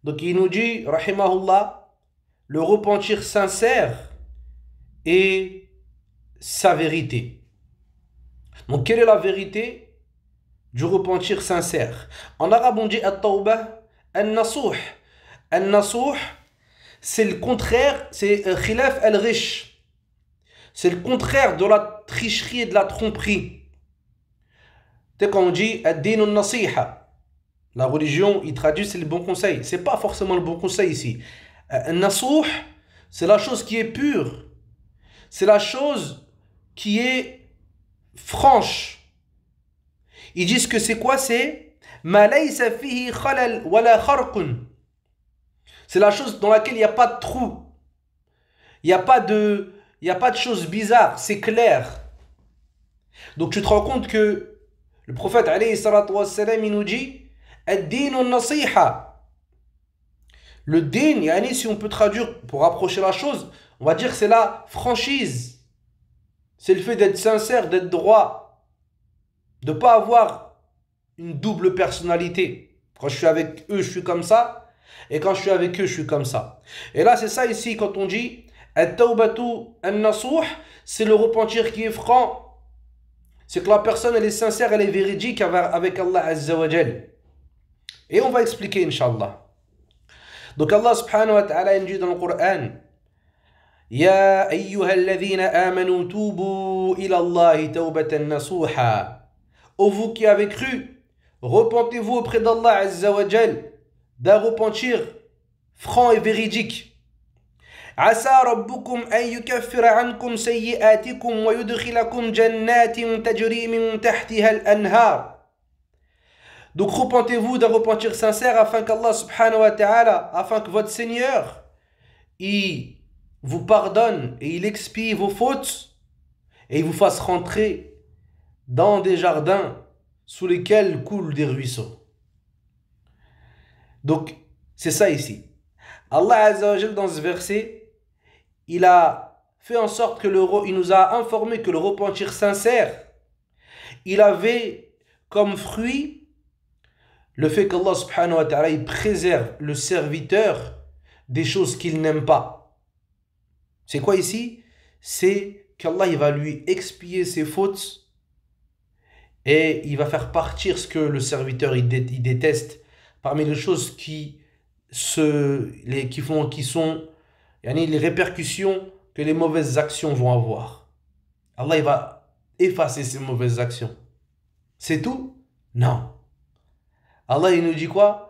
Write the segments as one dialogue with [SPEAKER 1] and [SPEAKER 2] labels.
[SPEAKER 1] Donc il nous dit, rahimahullah, le repentir sincère et sa vérité. Donc quelle est la vérité du repentir sincère? En arabe on dit at-tawbah an-nasuh. An-nasuh, c'est le contraire, c'est khilaf al-ghish. C'est le contraire de la tricherie et de la tromperie. Tu sais quand on dit ad-din an-nasiha, la religion, il traduit c'est le bon conseil. C'est pas forcément le bon conseil ici. An-nasuh, c'est la chose qui est pure. C'est la chose qui est franche. Ils disent que c'est quoi? C'est ma laysa fihi khalal wala kharqun. C'est la chose dans laquelle il n'y a pas de trou. Il n'y a pas de choses bizarres. C'est clair. Donc tu te rends compte que le prophète alayhi salatu wassalam, il nous dit ad-din nasiha. Le din, yani, si on peut traduire pour rapprocher la chose, on va dire que c'est la franchise. C'est le fait d'être sincère, d'être droit, de ne pas avoir une double personnalité. Quand je suis avec eux, je suis comme ça, et quand je suis avec eux, je suis comme ça. Et là, c'est ça ici, quand on dit at-tawbatu an-nasuh, c'est le repentir qui est franc. C'est que la personne, elle est sincère, elle est véridique avec Allah Azza wa Jal. Et on va expliquer, Inch'Allah. Donc Allah subhanahu wa ta'ala dit dans le Coran, Ya ayyuhalladhina amanu tubu ila Allahi tawbatan nasuha. Ô vous qui avez cru, repentez-vous auprès d'Allah Azza wa Jal d'un repentir franc et véridique. Asa rabbukum an yukaffira ankum sayyi'atikum wa yudkhilakum jannatin tajri min tahtiha al-anhar. Donc repentez-vous d'un repentir sincère afin qu'Allah subhanahu wa ta'ala, afin que votre Seigneur, il vous pardonne et il expie vos fautes et il vous fasse rentrer dans des jardins sous lesquels coulent des ruisseaux. Donc c'est ça ici. Allah Azza wa Jal dans ce verset, il a fait en sorte que il nous a informé que le repentir sincère, il avait comme fruit le fait qu'Allah subhanahu wa ta'ala il préserve le serviteur des choses qu'il n'aime pas. C'est quoi ici? C'est qu'Allah il va lui expier ses fautes et il va faire partir ce que le serviteur il déteste parmi les choses qui sont les répercussions que les mauvaises actions vont avoir. Allah il va effacer ces mauvaises actions. C'est tout? Non. Allah il nous dit quoi?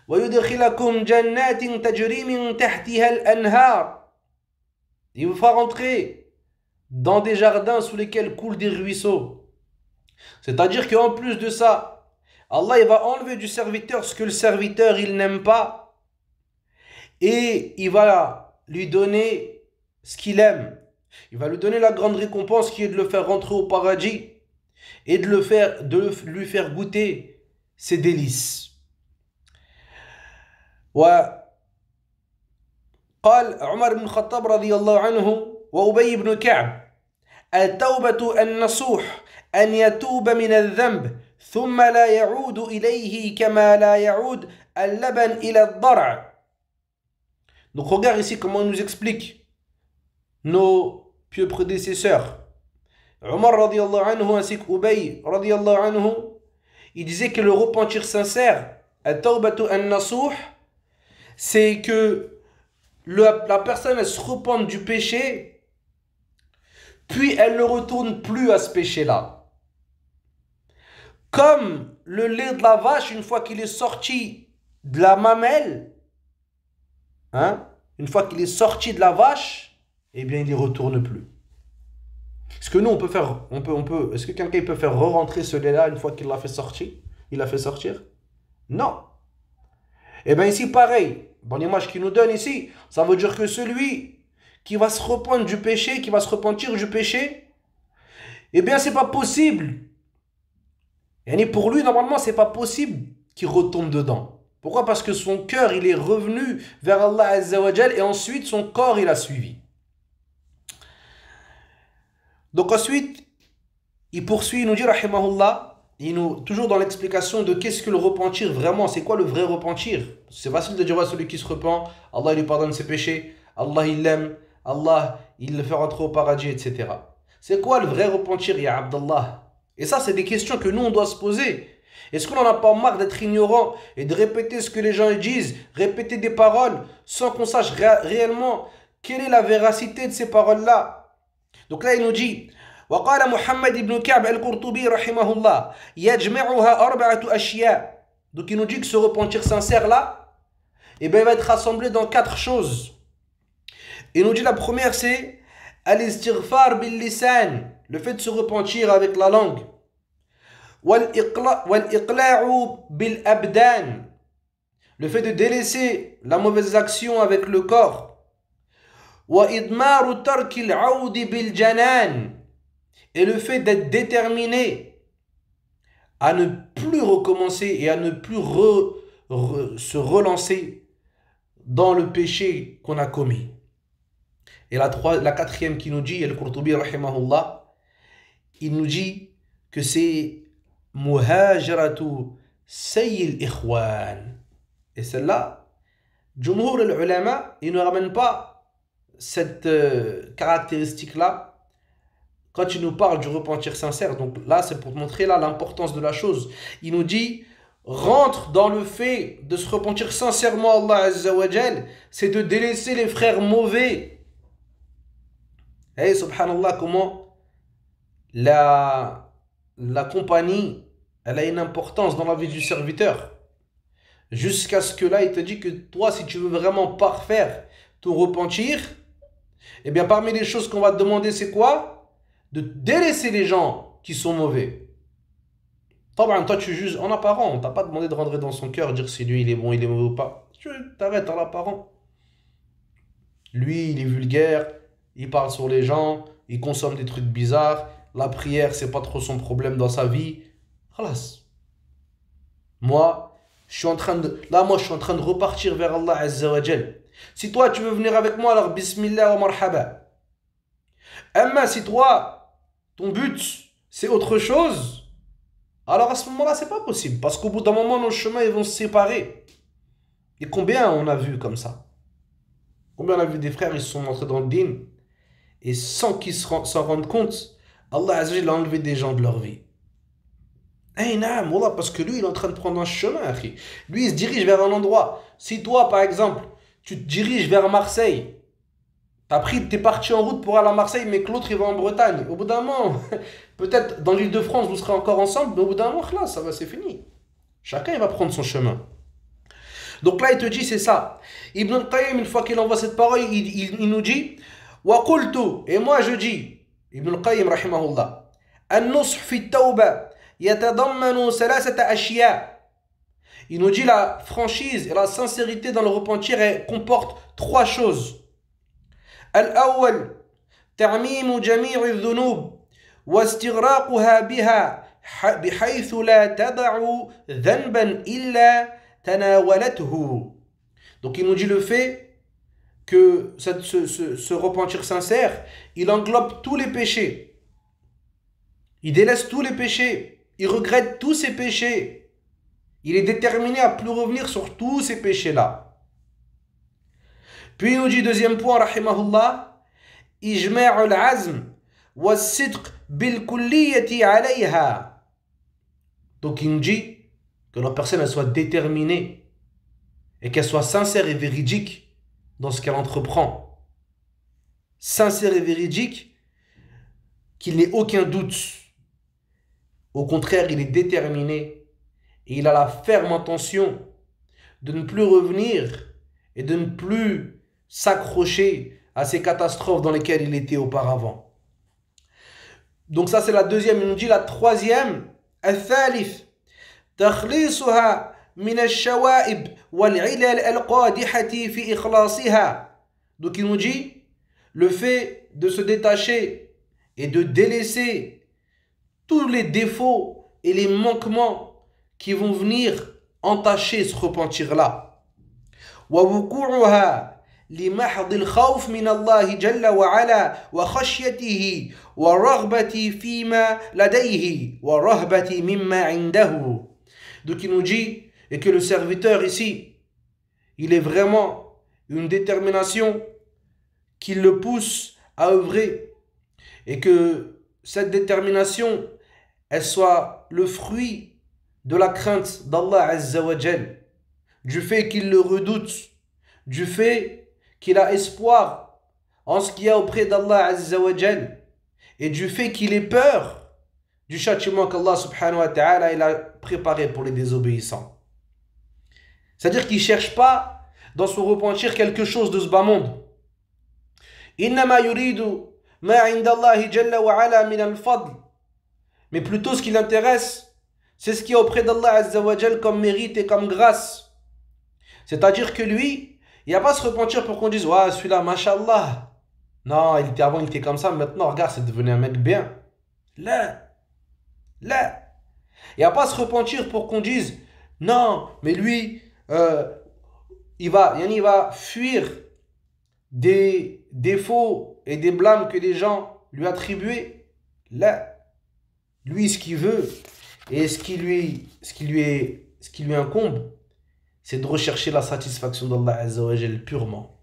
[SPEAKER 1] وَيُدْخِلَكُمْ جَنَّاتٍ تَجْرِي مِنْ تَحْتِهَا الْأَنْهَارِ. Il vous fera rentrer dans des jardins sous lesquels coulent des ruisseaux. C'est-à-dire qu'en plus de ça, Allah il va enlever du serviteur ce que le serviteur il n'aime pas et il va lui donner ce qu'il aime. Il va lui donner la grande récompense qui est de le faire rentrer au paradis et de lui faire goûter ses délices. وقال عمر بن الخطاب رضي الله عنه وأبي بن كعب التوبة النصوح أن يتوب من الذنب ثم لا يعود إليه كما لا يعود اللبن إلى الضرع. Donc regarde ici comment il nous explique nos pieux prédécesseurs. Omar radiallahu anhu ainsi qu'Ubay radiallahu anhu, il disait que le repentir sincère, at-tawbatu an-nasuh, c'est que la personne elle se repente du péché, puis elle ne retourne plus à ce péché-là. Comme le lait de la vache, une fois qu'il est sorti de la mamelle, une fois qu'il est sorti de la vache, eh bien il n'y retourne plus. Est-ce que nous on peut faire, est-ce que quelqu'un peut faire re-rentrer ce lait-là une fois qu'il l'a fait sortir? Il l'a fait sortir? Non. Et bien ici pareil, dans l'image qu'il nous donne ici, ça veut dire que celui qui va se repentir du péché, eh bien c'est pas possible. Et pour lui normalement c'est pas possible qu'il retombe dedans. Pourquoi? Parce que son cœur il est revenu vers Allah Azza wa Jal et ensuite son corps il a suivi. Donc ensuite il poursuit, il nous dit rahimahullah toujours dans l'explication de qu'est-ce que le repentir vraiment, c'est quoi le vrai repentir. C'est facile de dire, ouais, celui qui se repent, Allah il lui pardonne ses péchés, Allah il l'aime, Allah il le fait rentrer au paradis, etc. C'est quoi le vrai repentir, ya Abdallah? Et ça, c'est des questions que nous, on doit se poser. Est-ce qu'on n'en a pas marre d'être ignorant et de répéter ce que les gens disent, répéter des paroles sans qu'on sache réellement quelle est la véracité de ces paroles-là? Donc là, il nous dit, وقال محمد بن كعب القرطبي رحمه الله يجمعها أربعة أشياء. Donc il nous dit que ce repentir sincère là, eh bien, il va être rassemblé dans 4 choses. Il nous dit la première c'est al-istighfar bil-lisan, le fait de se repentir avec la langue. Wal-iqla'u bil-abdan, le fait de délaisser la mauvaise action avec le corps. Wa idmaru tarki al-audi bil-janan, et le fait d'être déterminé à ne plus recommencer et à ne plus se relancer dans le péché qu'on a commis. Et la quatrième qui nous dit, Al-Qurtubi rahimahullah, il nous dit que c'est muhajaratu sayyil ikhwan. Et celle-là, Jumhur al-ulama, il ne ramène pas cette caractéristique-là quand il nous parle du repentir sincère. Donc là, c'est pour montrer là l'importance de la chose. Il nous dit, rentre dans le fait de se repentir sincèrement à Allah Azza wa Jal, c'est de délaisser les frères mauvais. Et subhanallah, comment la compagnie, elle a une importance dans la vie du serviteur. Jusqu'à ce que là, il te dit que toi, si tu veux vraiment parfaire ton repentir, eh bien parmi les choses qu'on va te demander, c'est quoi? De délaisser les gens qui sont mauvais. Toi, tu juges en apparent. On t'a pas demandé de rentrer dans son cœur, dire si lui il est bon, il est mauvais ou pas. Tu t'arrêtes en apparent. Lui, il est vulgaire, il parle sur les gens, il consomme des trucs bizarres. La prière, c'est pas trop son problème dans sa vie. Khalas. Moi, je suis en train de repartir vers Allah Azza wa Jal. Si toi, tu veux venir avec moi, alors bismillah wa marhaba. Amma, si toi, ton but, c'est autre chose, alors à ce moment-là, c'est pas possible. Parce qu'au bout d'un moment, nos chemins ils vont se séparer. Et combien on a vu comme ça? Combien on a vu des frères, ils se sont entrés dans le din, et sans qu'ils s'en rendent compte, Allah Azza wa Jalla a enlevé des gens de leur vie. Parce que lui, il est en train de prendre un chemin. Lui, il se dirige vers un endroit. Si toi, par exemple, tu te diriges vers Marseille, t'es parti en route pour aller à Marseille, mais que l'autre il va en Bretagne. Au bout d'un moment, peut-être dans l'île de France, vous serez encore ensemble, mais au bout d'un moment, là, ça va, c'est fini. Chacun il va prendre son chemin. Donc là, il te dit, c'est ça. Ibn al-Qayyim, une fois qu'il envoie cette parole, il nous dit, wa qultu, et moi je dis, Ibn al-Qayyim, rahimahullah, an-nush fi at-tawba yatadammanu salasata ashya. Il nous dit, la franchise et la sincérité dans le repentir, elle comporte 3 choses. الأول تعميم جميع الذنوب واستغراقها بها بحيث لا تدع ذنبا إلا تناولته. Donc il nous dit le fait que ce repentir sincère, il englobe tous les péchés. Il délaisse tous les péchés. Il regrette tous ses péchés. Il est déterminé à plus revenir sur tous ces péchés-là. Puis il nous dit, deuxième point, rahimahullah, ijma' al-azm wa sidq bil kulliyati alayha. Donc il nous dit que la personne elle soit déterminée et qu'elle soit sincère et véridique dans ce qu'elle entreprend. Sincère et véridique, qu'il n'ait aucun doute. Au contraire, il est déterminé et il a la ferme intention de ne plus revenir et de ne plus s'accrocher à ces catastrophes dans lesquelles il était auparavant. Donc ça c'est la deuxième. Il nous dit la troisième, al-thalith, takhlisuha min al-shawa'ib wal-'ilal al-qadihati fi ikhlasiha. Donc il nous dit le fait de se détacher et de délaisser tous les défauts et les manquements qui vont venir entacher ce repentir-là. Wa wuku'uha لمحض الخوف من الله جل وعلا وخشيته والرغبة فيما لديه والرهبة مما عنده. Donc il nous dit et que le serviteur ici, il est vraiment une détermination qui le pousse à œuvrer et que cette détermination, elle soit le fruit de la crainte d'Allah Azza wa Jal, du fait qu'il le redoute, du fait qu'il a espoir en ce qu'il y a auprès d'Allah Azza wa Jal et du fait qu'il ait peur du châtiment qu'Allah subhanahu wa ta'ala il a préparé pour les désobéissants. C'est-à-dire qu'il ne cherche pas dans son repentir quelque chose de ce bas monde. إنما يريد ما عند الله جل وعلا من الفضل. Mais plutôt ce qui l'intéresse, c'est ce qui est auprès d'Allah Azza wa Jal comme mérite et comme grâce. C'est-à-dire que lui, il ne va pas se repentir pour qu'on dise « Ouais, celui-là, mashallah. Non, avant, il était comme ça, maintenant, regarde, c'est devenu un mec bien. » Là. Là. Il ne va pas se repentir pour qu'on dise « Non, mais lui, il va fuir des défauts et des blâmes que les gens lui attribuaient. » Là. Lui, ce qu'il veut et ce qui lui incombe, c'est de rechercher la satisfaction d'Allah Azza wa Jal purement.